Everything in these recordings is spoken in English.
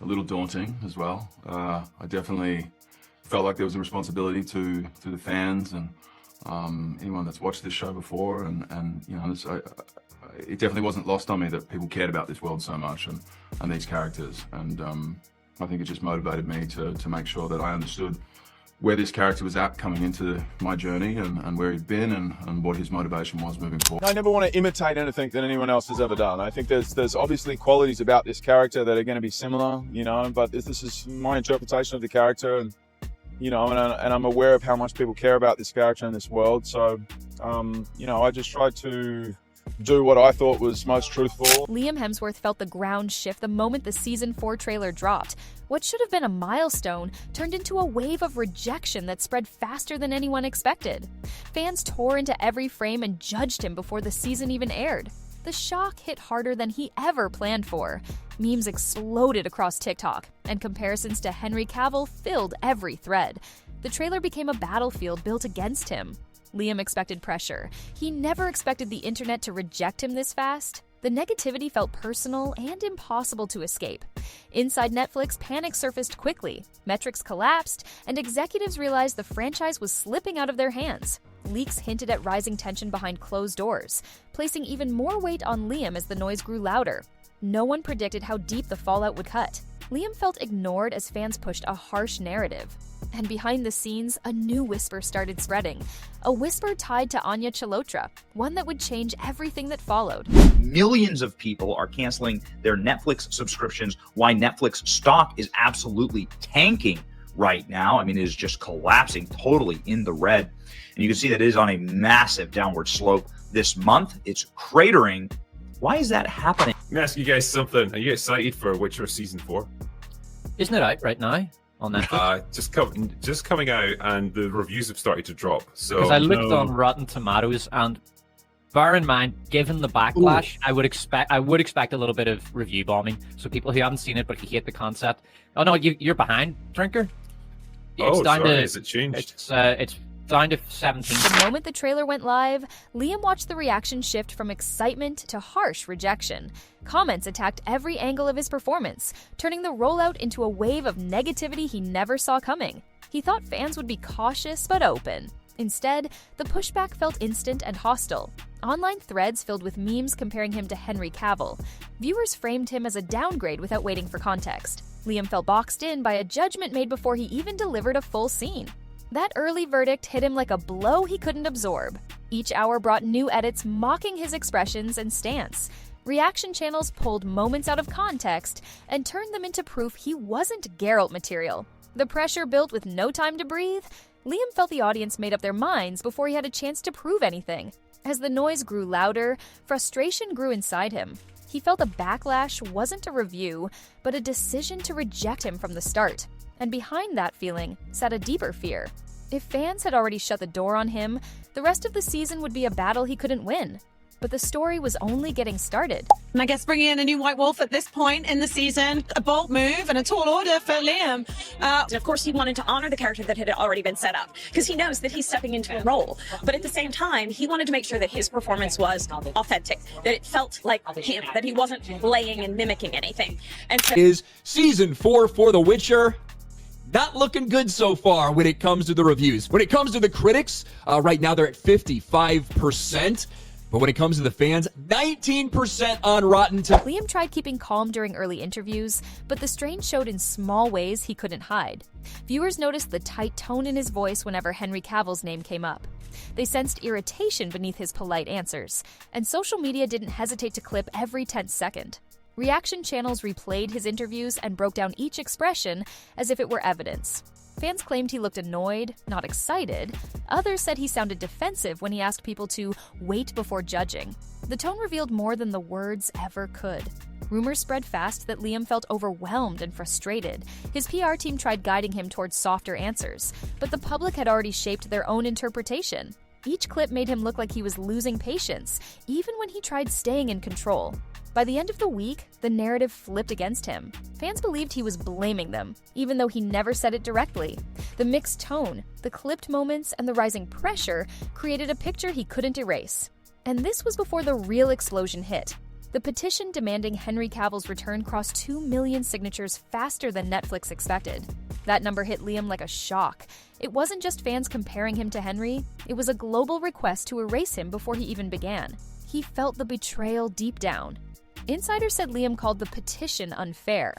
a little daunting as well. I definitely felt like there was a responsibility to the fans and anyone that's watched this show before, and you know, it definitely wasn't lost on me that people cared about this world so much and these characters, and I think it just motivated me to make sure that I understood where this character was at coming into my journey and where he'd been and what his motivation was moving forward. I never want to imitate anything that anyone else has ever done. I think there's obviously qualities about this character that are going to be similar, you know, but this is my interpretation of the character, and you know, and I'm aware of how much people care about this character in this world. So, you know, I just tried to do what I thought was most truthful. Liam Hemsworth felt the ground shift the moment the Season 4 trailer dropped. What should have been a milestone turned into a wave of rejection that spread faster than anyone expected. Fans tore into every frame and judged him before the season even aired. The shock hit harder than he ever planned for. Memes exploded across TikTok, and comparisons to Henry Cavill filled every thread. The trailer became a battlefield built against him. Liam expected pressure. He never expected the internet to reject him this fast. The negativity felt personal and impossible to escape. Inside Netflix, panic surfaced quickly. Metrics collapsed, and executives realized the franchise was slipping out of their hands. Leaks hinted at rising tension behind closed doors, placing even more weight on Liam as the noise grew louder. No one predicted how deep the fallout would cut. Liam felt ignored as fans pushed a harsh narrative. And behind the scenes, a new whisper started spreading. A whisper tied to Anya Chalotra, one that would change everything that followed. Millions of people are canceling their Netflix subscriptions. Why Netflix stock is absolutely tanking right now. I mean, it is just collapsing totally in the red. And you can see that it is on a massive downward slope this month. It's cratering. Why is that happening? Let me ask you guys something. Are you excited for Witcher Season 4? Isn't it out right now on Netflix? Just coming out, and the reviews have started to drop. So because I looked on Rotten Tomatoes, and bear in mind, given the backlash, I would expect a little bit of review bombing. So people who haven't seen it but who hate the concept. Oh no, you're behind, Drinker. Has it changed? It's down to 17. The moment the trailer went live, Liam watched the reaction shift from excitement to harsh rejection. Comments attacked every angle of his performance, turning the rollout into a wave of negativity he never saw coming. He thought fans would be cautious but open. Instead, the pushback felt instant and hostile. Online threads filled with memes comparing him to Henry Cavill. Viewers framed him as a downgrade without waiting for context. Liam felt boxed in by a judgment made before he even delivered a full scene. That early verdict hit him like a blow he couldn't absorb. Each hour brought new edits mocking his expressions and stance. Reaction channels pulled moments out of context and turned them into proof he wasn't Geralt material. The pressure built with no time to breathe. Liam felt the audience made up their minds before he had a chance to prove anything. As the noise grew louder, frustration grew inside him. He felt the backlash wasn't a review, but a decision to reject him from the start. And behind that feeling sat a deeper fear. If fans had already shut the door on him, the rest of the season would be a battle he couldn't win. But the story was only getting started. And I guess bringing in a new White Wolf at this point in the season, a bold move and a tall order for Liam. And of course, he wanted to honor the character that had already been set up, because he knows that he's stepping into a role. But at the same time, he wanted to make sure that his performance was authentic, that it felt like him, that he wasn't playing and mimicking anything. And so is Season 4 for The Witcher not looking good so far when it comes to the reviews. When it comes to the critics, right now they're at 55%. But when it comes to the fans, 19% on Rotten Tomatoes. Liam tried keeping calm during early interviews, but the strain showed in small ways he couldn't hide. Viewers noticed the tight tone in his voice whenever Henry Cavill's name came up. They sensed irritation beneath his polite answers, and social media didn't hesitate to clip every 10th second. Reaction channels replayed his interviews and broke down each expression as if it were evidence. Fans claimed he looked annoyed, not excited. Others said he sounded defensive when he asked people to wait before judging. The tone revealed more than the words ever could. Rumors spread fast that Liam felt overwhelmed and frustrated. His PR team tried guiding him towards softer answers, but the public had already shaped their own interpretation. Each clip made him look like he was losing patience, even when he tried staying in control. By the end of the week, the narrative flipped against him. Fans believed he was blaming them, even though he never said it directly. The mixed tone, the clipped moments, and the rising pressure created a picture he couldn't erase. And this was before the real explosion hit. The petition demanding Henry Cavill's return crossed 2 million signatures faster than Netflix expected. That number hit Liam like a shock. It wasn't just fans comparing him to Henry, it was a global request to erase him before he even began. He felt the betrayal deep down. Insiders said Liam called the petition unfair.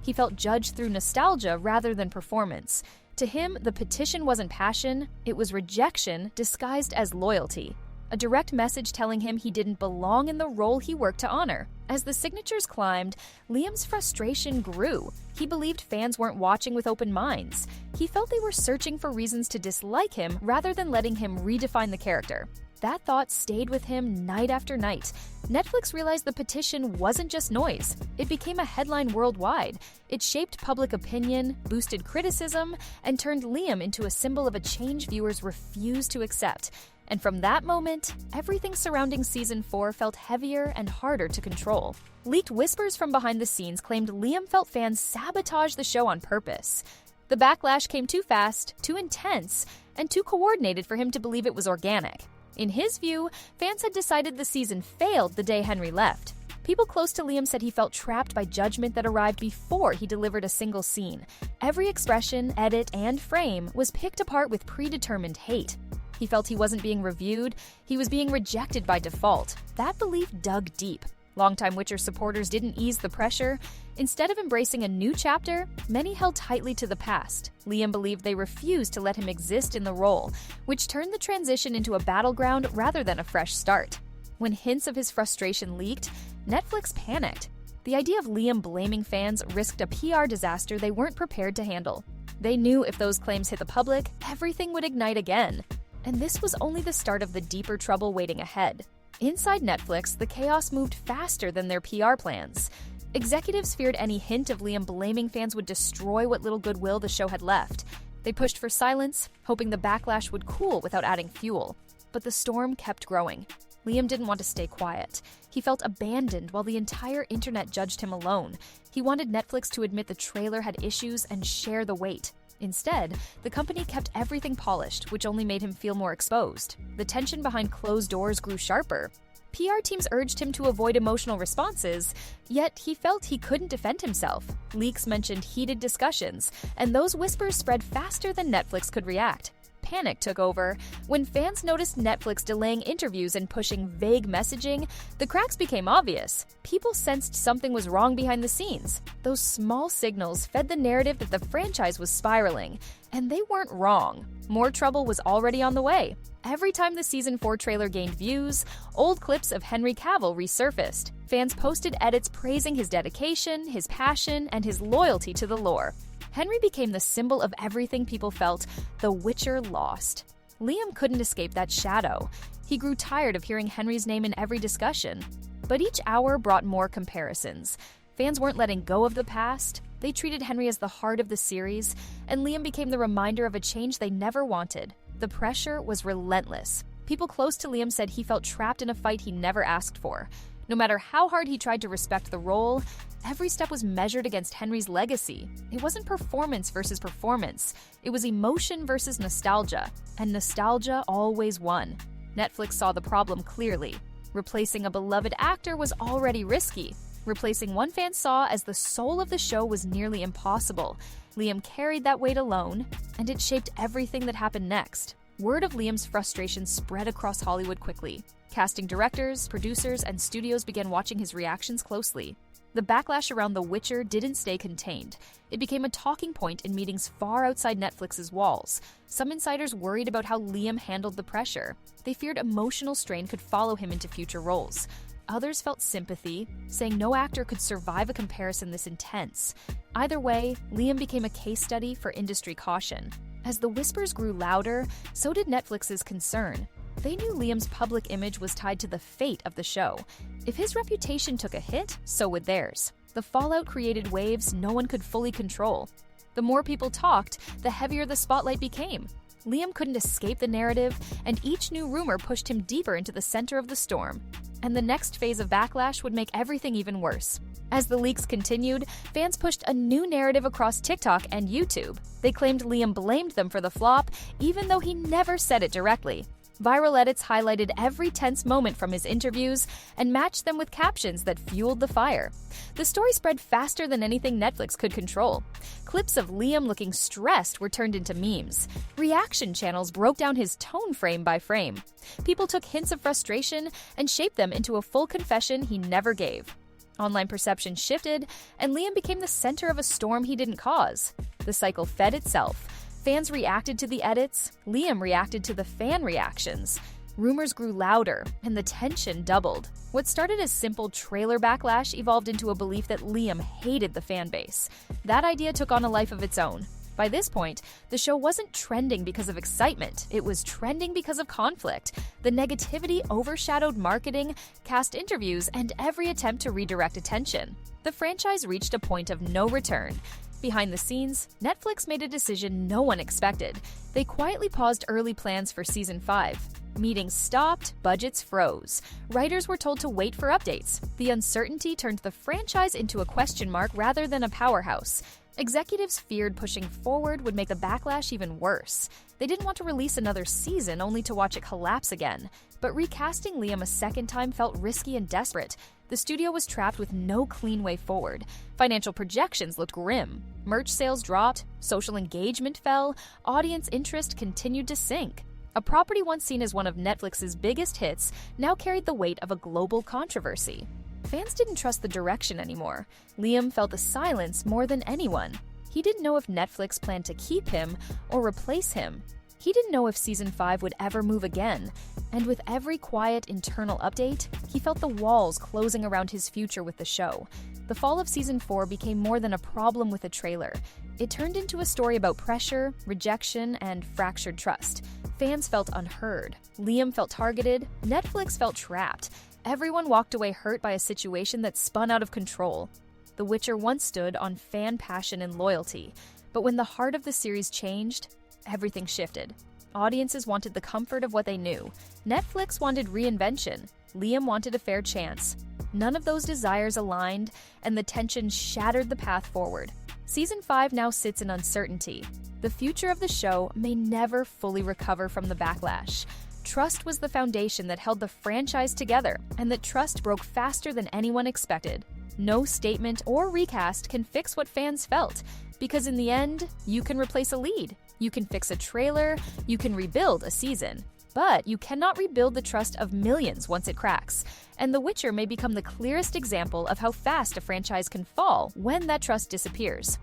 He felt judged through nostalgia rather than performance. To him, the petition wasn't passion, it was rejection disguised as loyalty. A direct message telling him he didn't belong in the role he worked to honor. As the signatures climbed, Liam's frustration grew. He believed fans weren't watching with open minds. He felt they were searching for reasons to dislike him rather than letting him redefine the character. That thought stayed with him night after night. Netflix realized the petition wasn't just noise. It became a headline worldwide. It shaped public opinion, boosted criticism, and turned Liam into a symbol of a change viewers refused to accept. And from that moment, everything surrounding Season 4 felt heavier and harder to control. Leaked whispers from behind the scenes claimed Liam felt fans sabotage the show on purpose. The backlash came too fast, too intense, and too coordinated for him to believe it was organic. In his view, fans had decided the season failed the day Henry left. People close to Liam said he felt trapped by judgment that arrived before he delivered a single scene. Every expression, edit, and frame was picked apart with predetermined hate. He felt he wasn't being reviewed, he was being rejected by default. That belief dug deep. Longtime Witcher supporters didn't ease the pressure. Instead of embracing a new chapter, many held tightly to the past. Liam believed they refused to let him exist in the role, which turned the transition into a battleground rather than a fresh start. When hints of his frustration leaked, Netflix panicked. The idea of Liam blaming fans risked a PR disaster they weren't prepared to handle. They knew if those claims hit the public, everything would ignite again. And this was only the start of the deeper trouble waiting ahead. Inside Netflix, the chaos moved faster than their PR plans. Executives feared any hint of Liam blaming fans would destroy what little goodwill the show had left. They pushed for silence, hoping the backlash would cool without adding fuel. But the storm kept growing. Liam didn't want to stay quiet. He felt abandoned while the entire internet judged him alone. He wanted Netflix to admit the trailer had issues and share the weight. Instead, the company kept everything polished, which only made him feel more exposed. The tension behind closed doors grew sharper. PR teams urged him to avoid emotional responses, yet he felt he couldn't defend himself. Leaks mentioned heated discussions, and those whispers spread faster than Netflix could react. Panic took over. When fans noticed Netflix delaying interviews and pushing vague messaging, the cracks became obvious. People sensed something was wrong behind the scenes. Those small signals fed the narrative that the franchise was spiraling, and they weren't wrong. More trouble was already on the way. Every time the Season 4 trailer gained views, old clips of Henry Cavill resurfaced. Fans posted edits praising his dedication, his passion, and his loyalty to the lore. Henry became the symbol of everything people felt The Witcher lost. Liam couldn't escape that shadow. He grew tired of hearing Henry's name in every discussion. But each hour brought more comparisons. Fans weren't letting go of the past. They treated Henry as the heart of the series, and Liam became the reminder of a change they never wanted. The pressure was relentless. People close to Liam said he felt trapped in a fight he never asked for. No matter how hard he tried to respect the role, every step was measured against Henry's legacy. It wasn't performance versus performance. It was emotion versus nostalgia. And nostalgia always won. Netflix saw the problem clearly. Replacing a beloved actor was already risky. Replacing one fan saw as the soul of the show was nearly impossible. Liam carried that weight alone, and it shaped everything that happened next. Word of Liam's frustration spread across Hollywood quickly. Casting directors, producers, and studios began watching his reactions closely. The backlash around The Witcher didn't stay contained. It became a talking point in meetings far outside Netflix's walls. Some insiders worried about how Liam handled the pressure. They feared emotional strain could follow him into future roles. Others felt sympathy, saying no actor could survive a comparison this intense. Either way, Liam became a case study for industry caution. As the whispers grew louder, so did Netflix's concern. They knew Liam's public image was tied to the fate of the show. If his reputation took a hit, so would theirs. The fallout created waves no one could fully control. The more people talked, the heavier the spotlight became. Liam couldn't escape the narrative, and each new rumor pushed him deeper into the center of the storm. And the next phase of backlash would make everything even worse. As the leaks continued, fans pushed a new narrative across TikTok and YouTube. They claimed Liam blamed them for the flop, even though he never said it directly. Viral edits highlighted every tense moment from his interviews and matched them with captions that fueled the fire. The story spread faster than anything Netflix could control. Clips of Liam looking stressed were turned into memes. Reaction channels broke down his tone frame by frame. People took hints of frustration and shaped them into a full confession he never gave. Online perception shifted, and Liam became the center of a storm he didn't cause. The cycle fed itself. Fans reacted to the edits, Liam reacted to the fan reactions. Rumors grew louder, and the tension doubled. What started as simple trailer backlash evolved into a belief that Liam hated the fan base. That idea took on a life of its own. By this point, the show wasn't trending because of excitement, it was trending because of conflict. The negativity overshadowed marketing, cast interviews, and every attempt to redirect attention. The franchise reached a point of no return. Behind the scenes, Netflix made a decision no one expected. They quietly paused early plans for Season 5. Meetings stopped, budgets froze. Writers were told to wait for updates. The uncertainty turned the franchise into a question mark rather than a powerhouse. Executives feared pushing forward would make the backlash even worse. They didn't want to release another season only to watch it collapse again. But recasting Liam a second time felt risky and desperate. The studio was trapped with no clean way forward. Financial projections looked grim. Merch sales dropped, social engagement fell, audience interest continued to sink. A property once seen as one of Netflix's biggest hits now carried the weight of a global controversy. Fans didn't trust the direction anymore. Liam felt the silence more than anyone. He didn't know if Netflix planned to keep him or replace him. He didn't know if Season 5 would ever move again. And with every quiet internal update, he felt the walls closing around his future with the show. The fall of Season 4 became more than a problem with a trailer. It turned into a story about pressure, rejection, and fractured trust. Fans felt unheard. Liam felt targeted. Netflix felt trapped. Everyone walked away hurt by a situation that spun out of control. The Witcher once stood on fan passion and loyalty, but when the heart of the series changed, everything shifted. Audiences wanted the comfort of what they knew. Netflix wanted reinvention. Liam wanted a fair chance. None of those desires aligned, and the tension shattered the path forward. Season 5 now sits in uncertainty. The future of the show may never fully recover from the backlash. Trust was the foundation that held the franchise together, and that trust broke faster than anyone expected. No statement or recast can fix what fans felt, because in the end, you can replace a lead, you can fix a trailer, you can rebuild a season. But you cannot rebuild the trust of millions once it cracks. And The Witcher may become the clearest example of how fast a franchise can fall when that trust disappears.